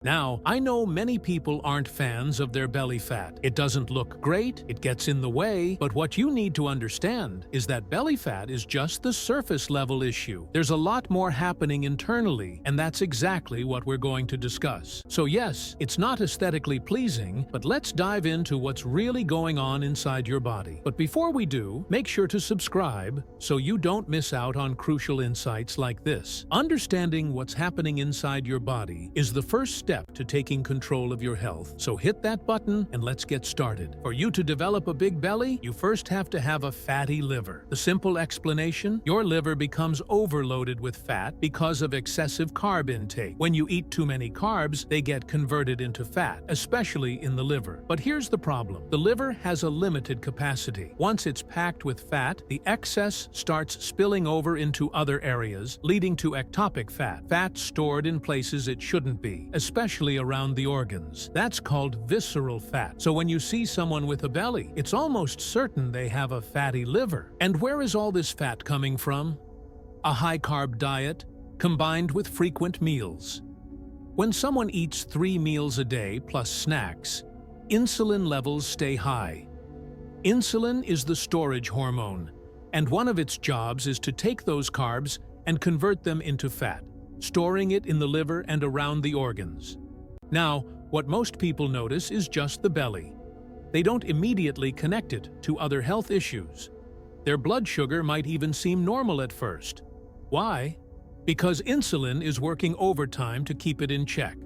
Now, I know many people aren't fans of their belly fat. It doesn't look great, it gets in the way, but what you need to understand is that belly fat is just the surface level issue. There's a lot more happening internally, and that's exactly what we're going to discuss. So yes, it's not aesthetically pleasing, but let's dive into what's really going on inside your body. But before we do, make sure to subscribe so you don't miss out on crucial insights like this. Understanding what's happening inside your body is the first step to taking control of your health. So hit that button and let's get started. For you to develop a big belly, you first have to have a fatty liver. The simple explanation: your liver becomes overloaded with fat because of excessive carb intake. When you eat too many carbs, they get converted into fat, especially in the liver. But here's the problem. The liver has a limited capacity. Once it's packed with fat, the excess starts spilling over into other areas, leading to ectopic fat, fat stored in places it shouldn't be, especially around the organs. That's called visceral fat. So when you see someone with a belly, it's almost certain they have a fatty liver. And where is all this fat coming from? A high-carb diet combined with frequent meals. When someone eats 3 meals a day plus snacks, insulin levels stay high. Insulin is the storage hormone, and one of its jobs is to take those carbs and convert them into fat, storing it in the liver and around the organs. Now, what most people notice is just the belly. They don't immediately connect it to other health issues. Their blood sugar might even seem normal at first. Why? Because insulin is working overtime to keep it in check,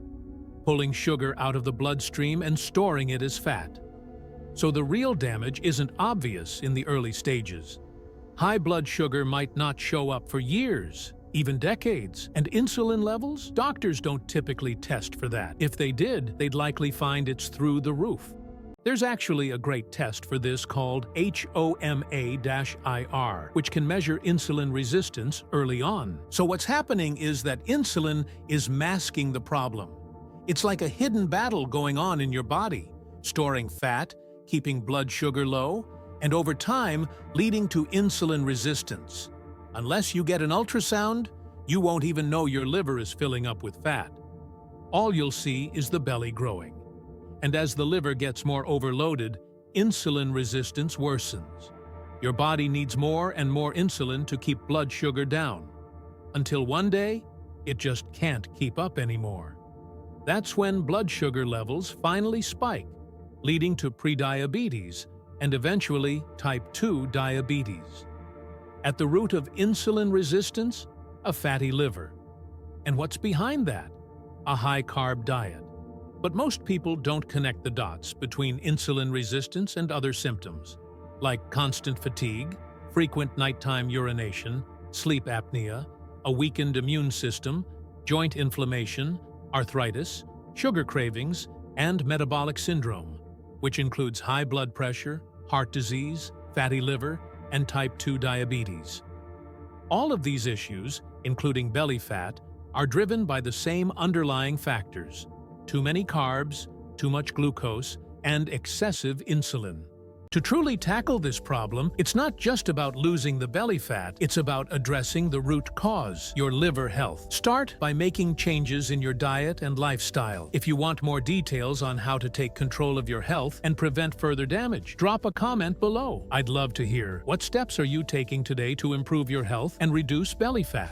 pulling sugar out of the bloodstream and storing it as fat. So the real damage isn't obvious in the early stages. High blood sugar might not show up for years, even decades. And insulin levels? Doctors don't typically test for that. If they did, they'd likely find it's through the roof. There's actually a great test for this called HOMA-IR, which can measure insulin resistance early on. So what's happening is that insulin is masking the problem. It's like a hidden battle going on in your body, storing fat, keeping blood sugar low, and over time leading to insulin resistance. Unless you get an ultrasound, you won't even know your liver is filling up with fat. All you'll see is the belly growing. And as the liver gets more overloaded, insulin resistance worsens. Your body needs more and more insulin to keep blood sugar down, until one day, it just can't keep up anymore. That's when blood sugar levels finally spike, leading to prediabetes and eventually type 2 diabetes. At the root of insulin resistance, a fatty liver. And what's behind that? A high-carb diet. But most people don't connect the dots between insulin resistance and other symptoms, like constant fatigue, frequent nighttime urination, sleep apnea, a weakened immune system, joint inflammation, arthritis, sugar cravings, and metabolic syndrome, which includes high blood pressure, heart disease, fatty liver, and type 2 diabetes. All of these issues, including belly fat, are driven by the same underlying factors: too many carbs, too much glucose, and excessive insulin. To truly tackle this problem, it's not just about losing the belly fat, it's about addressing the root cause, your liver health. Start by making changes in your diet and lifestyle. If you want more details on how to take control of your health and prevent further damage, drop a comment below. I'd love to hear, what steps are you taking today to improve your health and reduce belly fat?